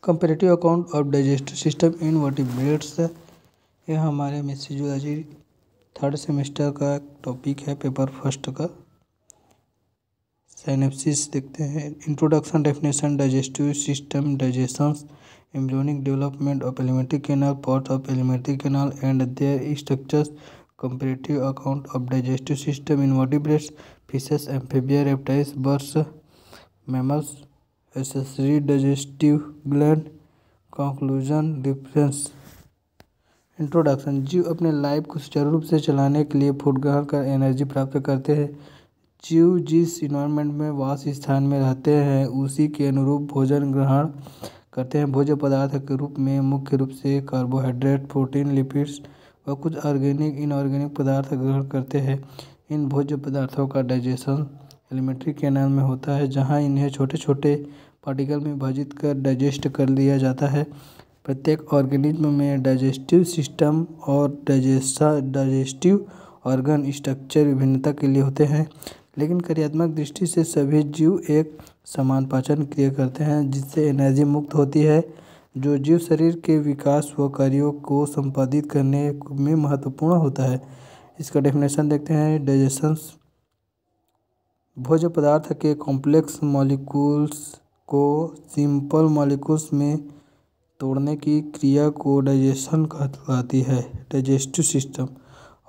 Comparative account of digestive system in vertebrates. यह हमारे mystery zoology 3rd semester का topic है, पेपर फर्स्ट का। साइनेप्सिस देखते हैं। Introduction, definition, digestive system, digestions, embryonic development of alimentary canal, part of alimentary canal and their structures, comparative account of digestive system in vertebrates, fishes, amphibia, reptiles, birds, mammals, accessory digestive gland, conclusion, difference. Introduction. जीव अपने life को सुचारू रूप से चलाने के लिए food ग्रहण कर एनर्जी प्राप्त करते हैं। जीव जिस इन्वायरमेंट में वास स्थान में रहते हैं उसी के अनुरूप भोजन ग्रहण करते हैं। भोज्य पदार्थ के रूप में मुख्य रूप से कार्बोहाइड्रेट, प्रोटीन, लिपिड्स व कुछ ऑर्गेनिक इनऑर्गेनिक पदार्थ ग्रहण करते हैं। इन भोज्य पदार्थों का डाइजेशन एलिमेंट्री कैनाल में होता है, जहाँ इन्हें छोटे छोटे पार्टिकल में विभाजित कर डाइजेस्ट कर लिया जाता है। प्रत्येक ऑर्गेनिज्म में डाइजेस्टिव सिस्टम और डाइजेस्टिव ऑर्गन स्ट्रक्चर विभिन्नता के लिए होते हैं, लेकिन कार्यात्मक दृष्टि से सभी जीव एक समान पाचन क्रिया करते हैं, जिससे एनर्जी मुक्त होती है, जो जीव शरीर के विकास व कार्यों को संपादित करने में महत्वपूर्ण होता है। इसका डेफिनेशन देखते हैं। डाइजेशंस भोज्य पदार्थ के कॉम्प्लेक्स मॉलिक्यूल्स को सिंपल मॉलिक्यूल्स में तोड़ने की क्रिया को डाइजेशन कहलाती है। डाइजेस्टिव सिस्टम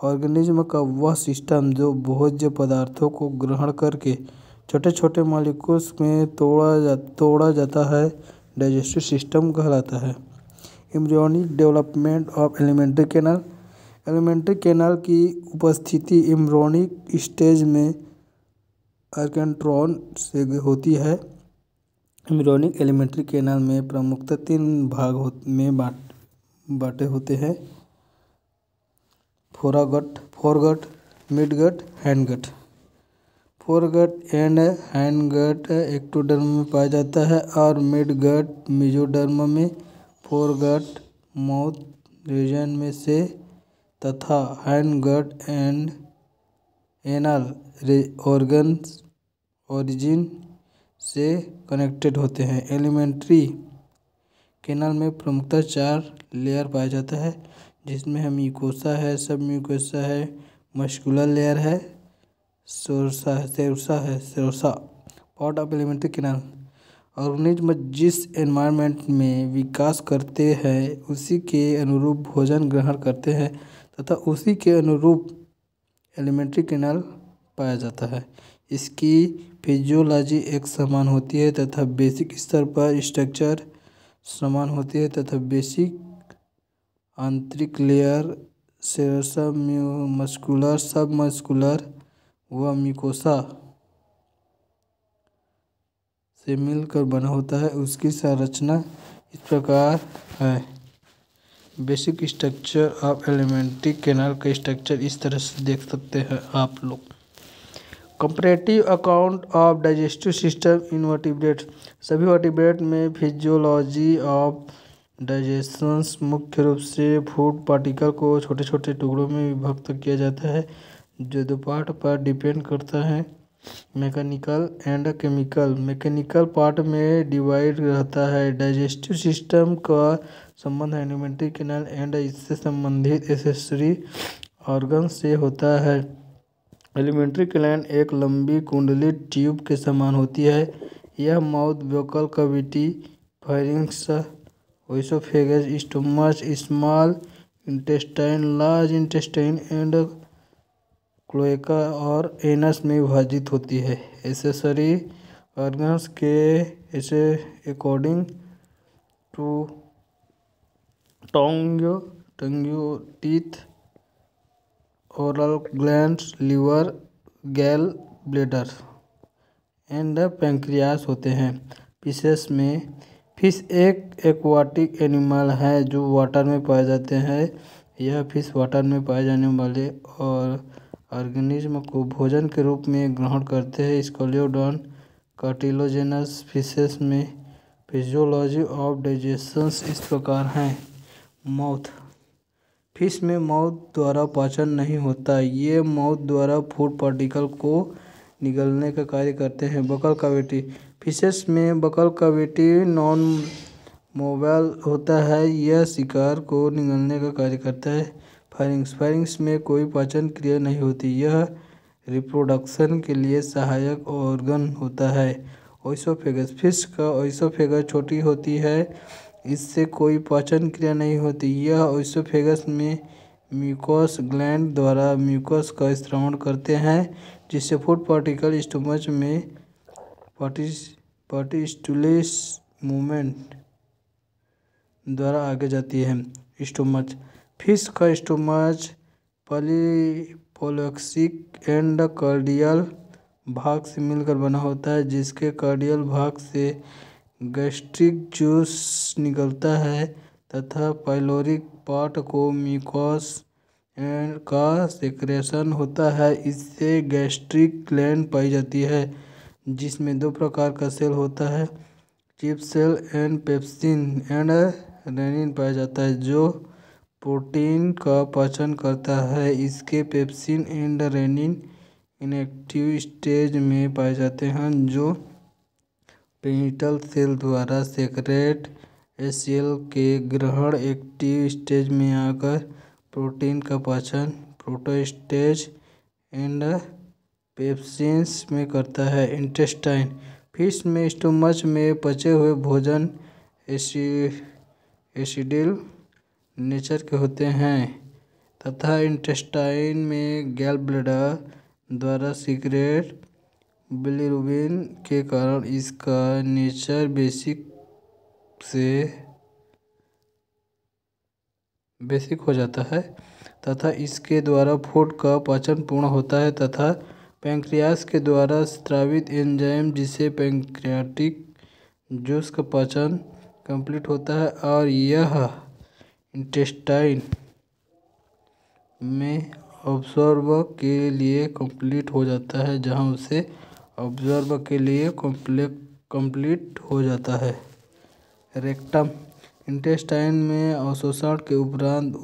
ऑर्गेनिज्म का वह सिस्टम जो भोज्य पदार्थों को ग्रहण करके छोटे छोटे मॉलिक्यूल्स में तोड़ा जाता है, डाइजेस्टिव सिस्टम कहलाता है। Embryonic development of alimentary canal. Alimentary canal की उपस्थिति एम्ब्रियोनिक स्टेज में आर्केंट्रॉन से होती है। एम्ब्रियोनिक एलिमेंट्री कैनाल में प्रमुखतः 3 भाग में बांटे होते हैं: foregut, midgut, hindgut. Foregut and hindgut ectoderm में पाया जाता है और मिडगट मेसोडर्म में। फोरगट माउथ रीजन में से तथा hindgut and anal organs origin से कनेक्टेड होते हैं। एलिमेंट्री कैनाल में प्रमुखतः 4 लेयर पाया जाता है, जिसमें म्यूकोसा है, सब म्यूकोसा है, मस्कुलर लेयर है, serosa. Part of alimentary canal organism जिस एनवायरनमेंट में विकास करते हैं उसी के अनुरूप भोजन ग्रहण करते हैं तथा उसी के अनुरूप एलिमेंट्री कैनाल पाया जाता है। इसकी फिजियोलॉजी एक समान होती है तथा बेसिक स्तर पर स्ट्रक्चर समान होती है तथा बेसिक आंतरिक लेयर सेरोसा, मस्कुलर, सब मस्कुलर व म्यूकोसा से मिलकर बना होता है। उसकी संरचना इस प्रकार है। Basic structure of alimentary canal का स्ट्रक्चर इस तरह से देख सकते हैं आप लोग। Comparative account of digestive system in vertebrates. सभी वर्टिब्रेट में फिजियोलॉजी ऑफ डाइजेशंस मुख्य रूप से फूड पार्टिकल को छोटे छोटे टुकड़ों में विभक्त किया जाता है, जो 2 पार्ट पर डिपेंड करता है: mechanical and chemical. Mechanical part में डिवाइड रहता है। डाइजेस्टिव सिस्टम का संबंध एलिमेंट्री कैनाल एंड इससे संबंधित एक्सेसरी ऑर्गन से होता है। एलिमेंट्री कैनाल एक लंबी कुंडली ट्यूब के समान होती है। यह mouth, vocal cavity, pharynx, oesophagus, stomach, small intestine, large intestine and cloaca और एनस में विभाजित होती है। एक्सेसरी ऑर्गन्स के ऐसे according to tongue, teeth, oral glands, liver, gall bladder and pancreas होते हैं। फिशेस में फिश एक एक्वाटिक एनिमल है जो वाटर में पाए जाते हैं। यह फिश वाटर में पाए जाने वाले और ऑर्गेनिज्म को भोजन के रूप में ग्रहण करते हैं। स्केलियोडॉन कार्टिलोजेनस फिशेस में फिजियोलॉजी ऑफ डाइजेशंस इस प्रकार हैं। माउथ फिश में माउथ द्वारा पाचन नहीं होता, ये माउथ द्वारा फूड पार्टिकल को निगलने का कार्य करते हैं। बकल कैविटी फिशेस में बकल कैविटी नॉन मोबाइल होता है, यह शिकार को निगलने का कार्य करता है। फायरिंग्स में कोई पाचन क्रिया नहीं होती, यह रिप्रोडक्शन के लिए सहायक ऑर्गन होता है। ओइसोफेगस, फिश का ओइसोफेगस छोटी होती है, इससे कोई पाचन क्रिया नहीं होती, यह ओइसोफेगस में म्यूकस ग्लैंड द्वारा म्यूकस का स्त्रावण करते हैं, जिससे फूड पार्टिकल स्टोमच में पार्टिस्टुलेस मूवमेंट द्वारा आगे जाती है। स्टोमच, फिश का स्टोमच पॉलीपोलेक्सिक एंड कार्डियल भाग से मिलकर बना होता है, जिसके कार्डियल भाग से गैस्ट्रिक जूस निकलता है तथा पाइलोरिक पार्ट को म्यूकस का सेक्रेशन होता है। इससे गैस्ट्रिक ग्लैंड पाई जाती है, जिसमें दो प्रकार का सेल होता है, chief cell and pepsin and rennin पाया जाता है, जो प्रोटीन का पाचन करता है। इसके pepsin and rennin inactive stage में पाए जाते हैं, जो पेनिटल सेल द्वारा सेक्रेट एचसीएल के ग्रहण एक्टिव स्टेज में आकर प्रोटीन का पाचन प्रोटोस्टेज एंड पेप्सिन्स में करता है। इंटेस्टाइन, फिश में स्टोमच में पचे हुए भोजन एसिडिल नेचर के होते हैं तथा इंटेस्टाइन में गैल ब्लैडर द्वारा सीक्रेट बिलिरुबिन के कारण इसका नेचर बेसिक हो जाता है तथा इसके द्वारा फूड का पाचन पूर्ण होता है तथा पैंक्रियास के द्वारा स्रावित एंजाइम जिससे पैंक्रियाटिक जूस का पाचन कंप्लीट होता है और यह इंटेस्टाइन में ऑब्जॉर्ब के लिए कंप्लीट हो जाता है, जहां उसे ऑब्जॉर्ब के लिए कंप्लीट हो जाता है। रेक्टम, इंटेस्टाइन में अवशोषण के उपरांत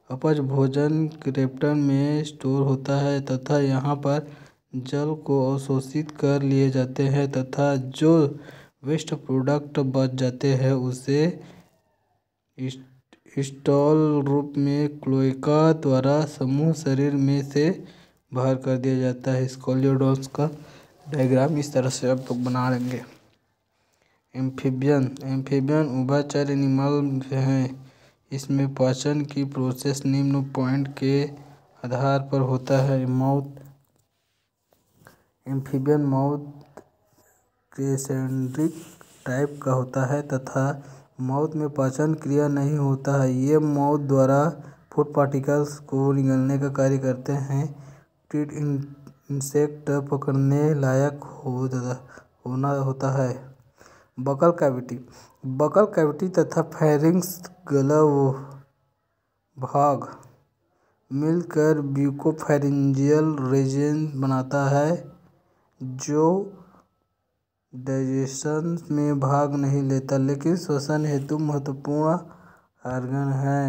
अपच भोजन रेक्टम में स्टोर होता है तथा यहाँ पर जल को अवशोषित कर लिए जाते हैं तथा जो वेस्ट प्रोडक्ट बच जाते हैं उसे स्टॉल रूप में क्लोएका द्वारा समूह शरीर में से बाहर कर दिया जाता है। स्कोलियोडोन्स का डायग्राम इस तरह से आप लोग बना लेंगे। एम्फीबियन उभयचर एनिमल हैं, इसमें पाचन की प्रोसेस निम्न पॉइंट के आधार पर होता है। एम्फीबियन माउथ क्रेसेंड्रिक टाइप का होता है तथा माउथ में पाचन क्रिया नहीं होता है, ये माउथ द्वारा फूड पार्टिकल्स को निगलने का कार्य करते हैं। टीथ इंसेक्ट पकड़ने लायक होना होता है। बकल कैविटी तथा फेरिंग्स गला भाग मिलकर ब्यूकोफेरिंजियल रीजन बनाता है, जो डाइजेशन में भाग नहीं लेता लेकिन श्वसन हेतु महत्वपूर्ण ऑर्गन है।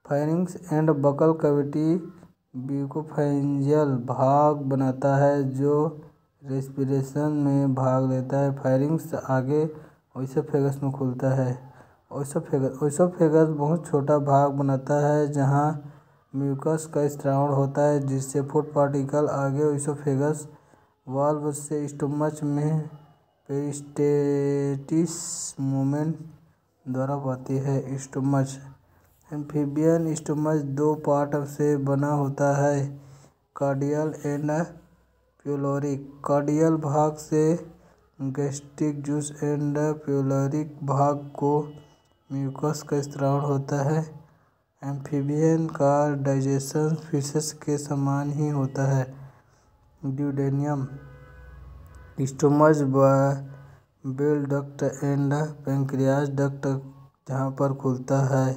फेरिंग्स एंड बकल कैविटी ब्यूकोफेरिंजियल भाग बनाता है, जो रेस्पिरेशन में भाग लेता है। फेरिंग्स आगे ओइसोफेगस में खुलता है। ओइसोफेगस बहुत छोटा भाग बनाता है जहां म्यूकस का स्त्रावण होता है, जिससे फूड पार्टिकल आगे ओइसोफेगस वाल्व से स्टोमच में पेरिस्टेटिस मूवमेंट द्वारा पाती है। स्टोमच, एम्फीबियन स्टोमच दो पार्ट से बना होता है, कार्डियल एंड प्यूलोरिक। कार्डियल भाग से गैस्ट्रिक जूस एंड प्यूलोरिक भाग को म्यूकस का स्त्रावण होता है। एम्फीबियन का डाइजेशन फिशेस के समान ही होता है। Duodenum, stomach bile duct and pancreas duct जहाँ पर खुलता है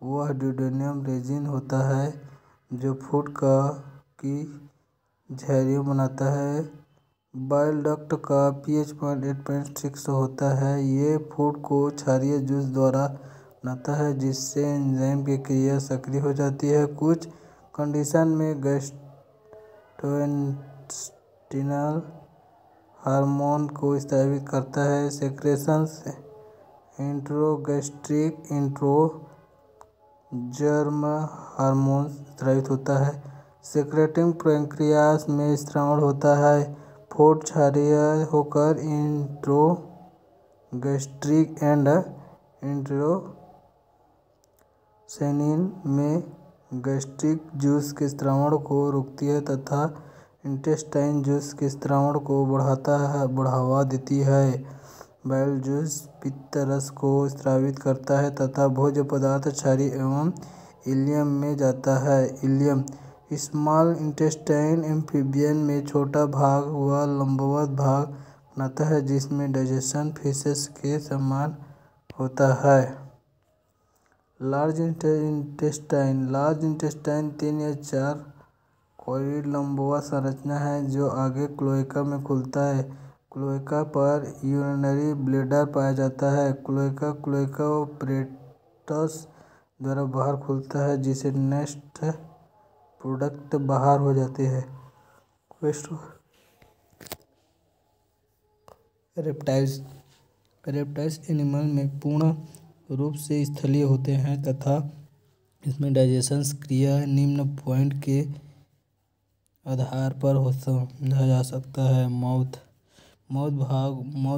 वह ड्यूडेनियम रीजन होता है, जो फूड की झिल्लियाँ बनाता है। बाइल डक्ट का pH 8.6 होता है, ये फूड को क्षारीय जूस द्वारा बनाता है, जिससे एंजाइम की क्रिया सक्रिय हो जाती है। कुछ कंडीशन में गैस्ट्रोइंटेस्टाइनल हार्मोन को स्रावित करता है। सेक्रेशंस इंट्रोगैस्ट्रिक इंट्रोजर्म हार्मोन स्रावित होता है। सेक्रेटिंग पैंक्रियास में स्रावण होता है। फोड क्षारीय होकर इंट्रोगैस्ट्रिक एंड इंटेरोसेनिन में गैस्ट्रिक जूस के स्रावण को रोकती है तथा इंटेस्टाइन जूस के स्रावण को बढ़ावा देती है। बाइल जूस पित्त रस को स्रावित करता है तथा भोज्य पदार्थ क्षारीय एवं इलियम में जाता है। इलियम स्मॉल इंटेस्टाइन एम्फीबियन में छोटा भाग व लंबवत भाग बनाता है जिसमें डाइजेशन फीसेस के समान होता है। लार्ज इंटेस्टाइन 3 या 4 कॉइड लंबवत संरचना है जो आगे क्लोएका में खुलता है। क्लोएका पर यूरिनरी ब्लैडर पाया जाता है। क्लोएका ऑपरेटस द्वारा बाहर खुलता है जिससे नेक्स्ट प्रोडक्ट बाहर हो जाते हैं। रेप्टाइल्स एनिमल में पूर्ण रूप से स्थलीय होते हैं तथा इसमें डाइजेशन क्रिया निम्न पॉइंट के आधार पर समझा जा सकता है। माउथ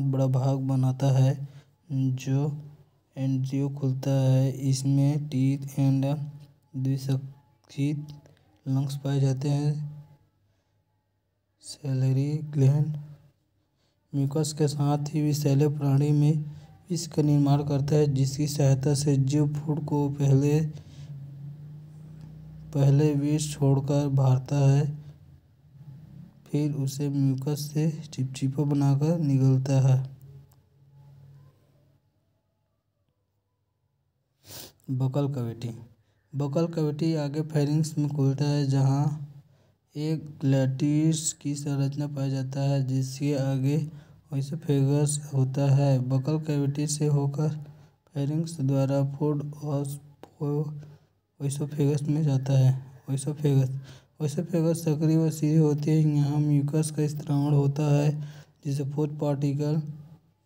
बड़ा भाग बनाता है जो एंजियो खुलता है। इसमें टीथ एंड द्विशाखित लंग्स पाए जाते हैं। सैलिवरी ग्लैंड म्यूकस के साथ ही विषैले प्राणी में विष का निर्माण करता है जिसकी सहायता से जीव फूड को पहले विष छोड़कर बाहरता है फिर उसे म्यूकस से चिपचिपा बनाकर निगलता है। बकल कैविटी आगे फेरिंक्स में खुलता है जहां एक लैटिस की संरचना पाया जाता है जिसके आगे ओइसोफेगस होता है। बकल कैविटी से होकर फेरिंक्स द्वारा फूड ओइसोफेगस में जाता है। ओइसोफेगस सक्रिय व सीधे होते हैं। यहाँ म्यूकस का स्रावण होता है जिसे फूड पार्टिकल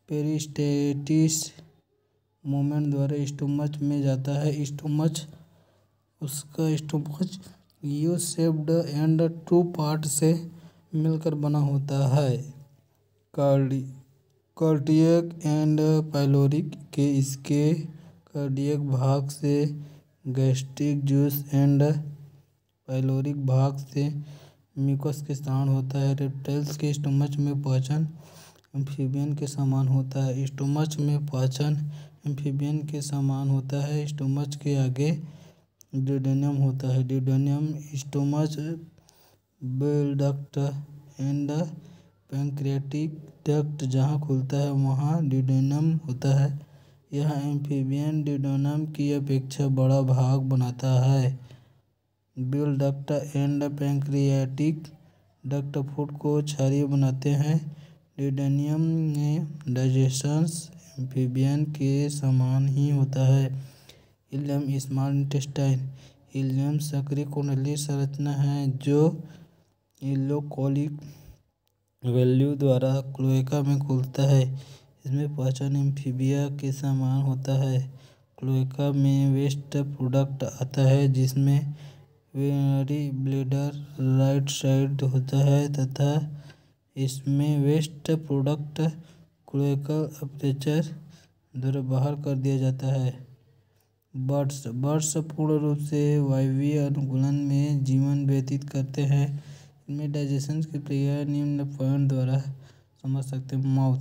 पेरिस्टेटिस मूवमेंट द्वारा स्टोमच में जाता है। Stomach U shaped and 2 part से मिलकर बना होता है। कार्डियक एंड पाइलोरिक के इसके कार्डियक भाग से गैस्ट्रिक जूस एंड पाइलोरिक भाग से म्यूकस के स्रावण होता है। रेप्टाइल्स के स्टोमच में पाचन एम्फीबियन के समान होता है। स्टोमच के आगे ड्यूडेनम होता है। Duodenum stomach bile duct and pancreatic duct जहाँ खुलता है वहाँ ड्यूडेनम होता है। यह एम्फीबियन ड्यूडेनम की अपेक्षा बड़ा भाग बनाता है। Bile duct and pancreatic duct food को क्षारीय बनाते हैं। ड्यूडेनम में डाइजेशन एम्फीबियन के समान ही होता है। इलियम स्मॉल इंटेस्टाइन इलियम सक्रिय कुंडलीय संरचना है जो इलोकोलिक वैल्यू द्वारा क्लोएका में खुलता है। इसमें पाचन एम्फीबिया के समान होता है। क्लोएका में वेस्ट प्रोडक्ट आता है जिसमें यूरिनरी ब्लैडर राइट साइड होता है तथा इसमें वेस्ट प्रोडक्ट क्लोएकल अपर्चर द्वारा बाहर कर दिया जाता है। बर्ड्स पूर्ण रूप से वायवीय अनुकूलन में जीवन व्यतीत करते हैं। इनमें डाइजेशन की प्रक्रिया निम्न पॉइंट द्वारा समझ सकते हैं। माउथ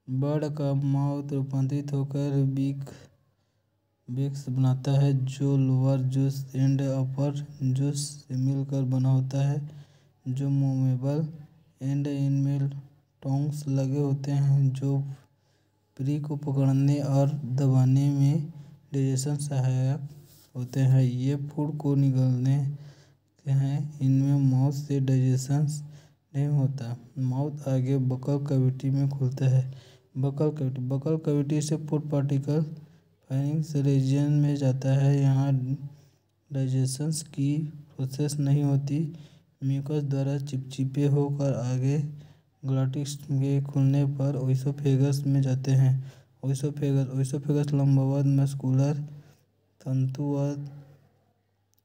बर्ड का माउथ रूपांतरित होकर बेक्स बनाता है जो lower juice and upper juice से मिलकर बना होता है जो मूवेबल एंड इनमें टोंग्स लगे होते हैं जो प्री को पकड़ने और दबाने में डाइजेशन सहायक होते हैं। ये फूड को निगलने हैं। इनमें माउथ से डाइजेशन नहीं होता। माउथ आगे बकल कैविटी में खुलता है। बकल कैविटी से फूड पार्टिकल फाइरिंग्स रीजन में जाता है। यहाँ डाइजेशन की प्रोसेस नहीं होती। म्यूकस द्वारा चिपचिपे होकर आगे ग्लॉटिस के खुलने पर ओइसोफेगस में जाते हैं। ओइसोफेगस लंबवत मस्कुलर तंतुवत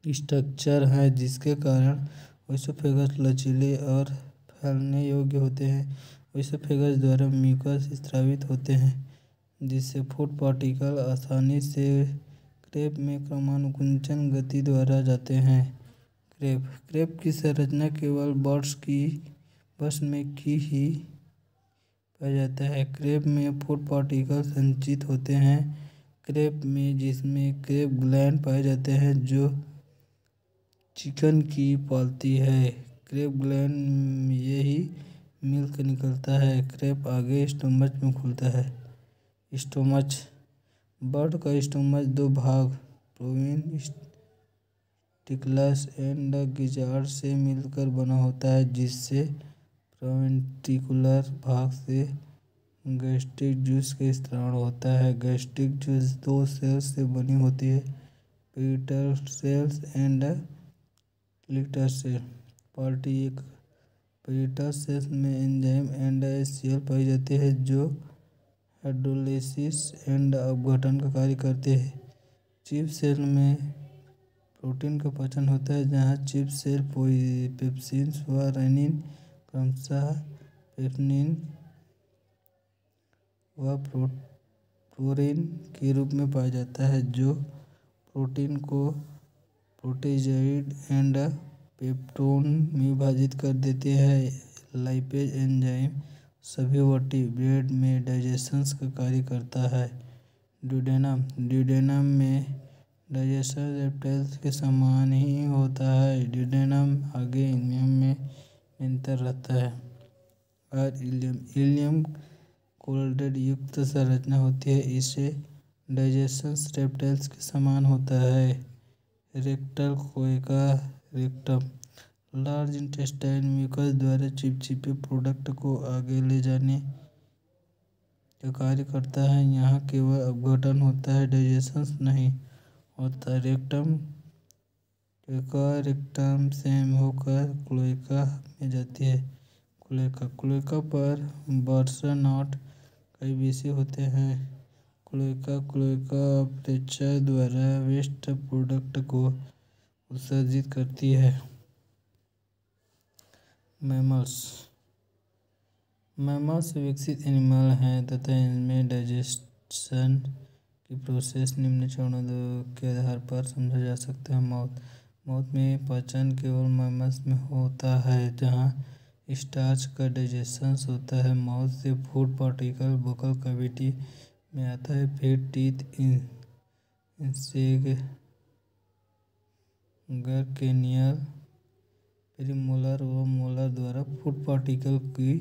स्ट्रक्चर है जिसके कारण ओइसोफेगस लचीले और फैलने योग्य होते हैं। ओइसोफेगस द्वारा म्यूकस स्रावित होते हैं जिससे फूड पार्टिकल आसानी से क्रेब में क्रमानुकुंचन गति द्वारा जाते हैं। क्रेब की संरचना केवल बर्ड्स में की ही पाया जाता है। क्रेब में फूड पार्टिकल संचित होते हैं क्रेब में, जिसमें क्रेब ग्लैंड पाए जाते हैं जो चिकन की पालती है। क्रेब ग्लैंड यही मिल्क निकलता है। क्रेब आगे स्टोमच में खुलता है। स्टोमच बर्ड का स्टोमच दो भाग प्रोवेंट्रिकुलस एंड गिजार्ड से मिलकर बना होता है, जिससे प्रोवेंट्रिकुलर भाग से गैस्ट्रिक जूस का स्त्राव होता है। गैस्ट्रिक जूस दो सेल्स से बनी होती है, parietal cells and litter cell. Part एक, पेरिटल सेल्स में एंजाइम एंड HCl पाई जाती है जो हाइड्रोलिसिस एंड अपघटन का कार्य करते हैं। चिप सेल में प्रोटीन का पाचन होता है, जहाँ चिप सेल पेप्सिन व रेनिन क्रमशः पेप्निन व प्रोटीन के रूप में पाया जाता है, जो प्रोटीन को प्रोटीजोइड एंड पेप्टोन में विभाजित कर देते हैं। लाइपेज एंजाइम सभी वर्टिब्रेट में डाइजेशन का कार्य करता है। ड्यूडेनम में डाइजेशन रेप्टाइल्स के समान ही होता है। ड्यूडेनम आगे इलियम में निरंतर रहता है और इलियम कोलेडोन युक्त संरचना होती है। इसे डाइजेशन रेप्टाइल्स के समान होता है। Rectal cloaca rectum large intestine mucus द्वारा चिपचिपे प्रोडक्ट को आगे ले जाने का कार्य करता है। यहाँ केवल अपघटन होता है, डाइजेशन नहीं होता। रेक्टम से होकर क्लोएका में जाती है। क्लोएका पर बर्सनॉट कई विषय होते हैं। क्लोएका अपेक्षा द्वारा वेस्ट प्रोडक्ट को उत्सर्जित करती है। मैमल्स विकसित एनिमल हैं तथा इनमें डाइजेशन की प्रोसेस निम्न चरणों के आधार पर समझा जा सकता है। मौत में पाचन केवल मैमल्स में होता है, जहाँ स्टार्च का डाइजेशन होता है। माउथ से फूड पार्टिकल बकल कैविटी में आता है। फिर टीथ इंसेक्ट केनियल प्रीमोलर व मोलर द्वारा फूड पार्टिकल की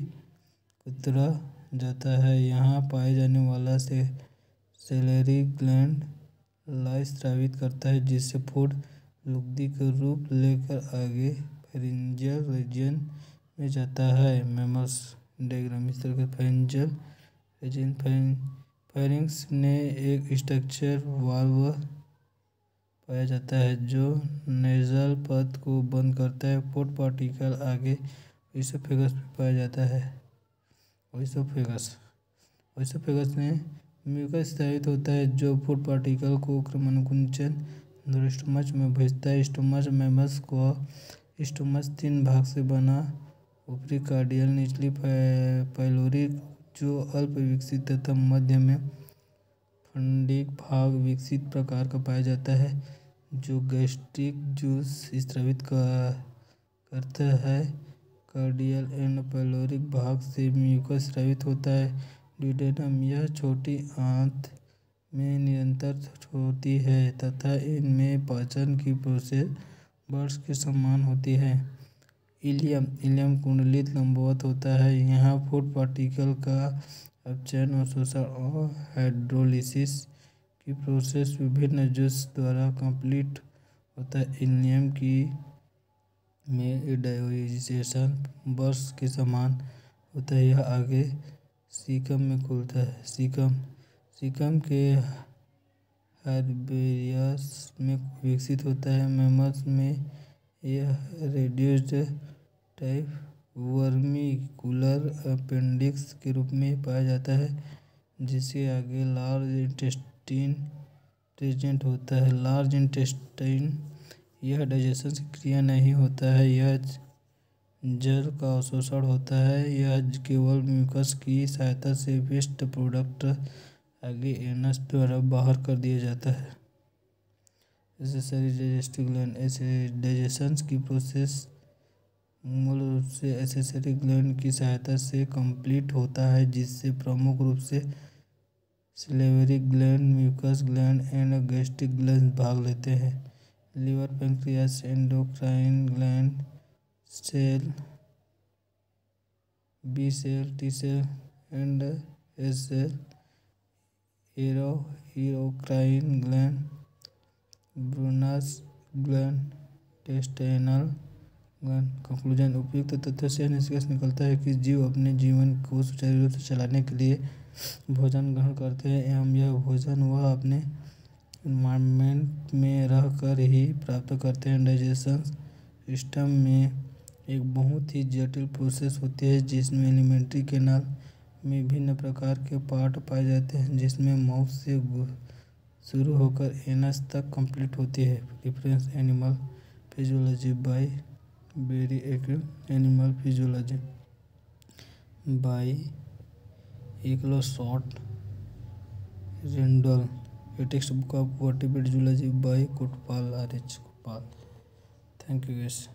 कुतरा जाता है। यहाँ पाए जाने वाला सेलेरी ग्लैंड लाइ स्रावित करता है, जिससे फूड लुगदी का रूप लेकर आगे फेरिंजियल रीजन में जाता है। मैमल्स डायग्राम इस तरह का फेरिंजियल रीजन फेरिंक्स में एक स्ट्रक्चर वाल्व पाया जाता है जो नेजल पथ को बंद करता है। फूड पार्टिकल आगे ओइसोफेगस में पाया जाता है। ओइसोफेगस में म्यूकस स्रावित होता है जो फूड पार्टिकल को क्रमानुकुंचन द्वारा स्टोमच में भेजता है। स्टोमच मैमल्स को स्टोमच तीन भाग से बना, ऊपरी कार्डियल, निचली पाइलोरी जो अल्प विकसित तथा मध्य में फंडिक भाग विकसित प्रकार का पाया जाता है, जो गैस्ट्रिक जूस स्रावित करता है। कार्डियल एंड पाइलोरिक भाग से म्यूकस स्रावित होता है। ड्यूडेनम यह छोटी आंत में निरंतर होती है तथा इनमें पाचन की प्रोसेस बर्ड्स के समान होती है। इलियम कुंडलित लंबवत होता है। यहाँ फूड पार्टिकल का अपचयन और शोषण और हाइड्रोलिसिस की प्रोसेस विभिन्न जूस द्वारा कंप्लीट होता है। इलियम में डाइजेशन बर्ड्स के समान होता है। यह आगे सीकम में खुलता है। सीकम के हर्बेरियस में विकसित होता है। मैमल्स में यह रेड्यूस्ड टाइप वर्मिकुलर अपेंडिक्स के रूप में पाया जाता है, जिसके आगे लार्ज इंटेस्टाइन प्रेजेंट होता है। लार्ज इंटेस्टाइन यह डाइजेशन की क्रिया नहीं होता है, यह जल का अवशोषण होता है। यह केवल म्यूकस की सहायता से वेस्ट प्रोडक्ट आगे एनस द्वारा बाहर कर दिया जाता है। एसेसरी डाइजेस्टिव ग्लैंड डाइजेशन की प्रोसेस मूल रूप से एसेसरी ग्लैंड की सहायता से कंप्लीट होता है, जिससे प्रमुख रूप से salivary gland, mucus gland and gastric gland भाग लेते हैं। Liver, pancreas, endocrine gland, cell, B cell, T cell and S cell, exocrine gland, Brunner's gland, intestinal gland. Conclusion. उपयुक्त तथ्यों से निष्कर्ष निकलता है कि जीव अपने जीवन को सुचारू रूप से चलाने के लिए भोजन ग्रहण करते हैं एवं यह भोजन वह अपने एनवायरनमेंट में रह कर ही प्राप्त करते हैं। डाइजेशन सिस्टम में एक बहुत ही जटिल प्रोसेस होती है, जिसमें एलिमेंट्री कैनाल में भिन्न प्रकार के पार्ट पाए जाते हैं, जिसमें माउथ से शुरू होकर एनस तक कंप्लीट होती है। Reference animal physiology by Berry Eckel, animal physiology by Eckleshot Randall, a text book of vertebrate zoology by Kotpal, R H Kotpal. Thank you guys.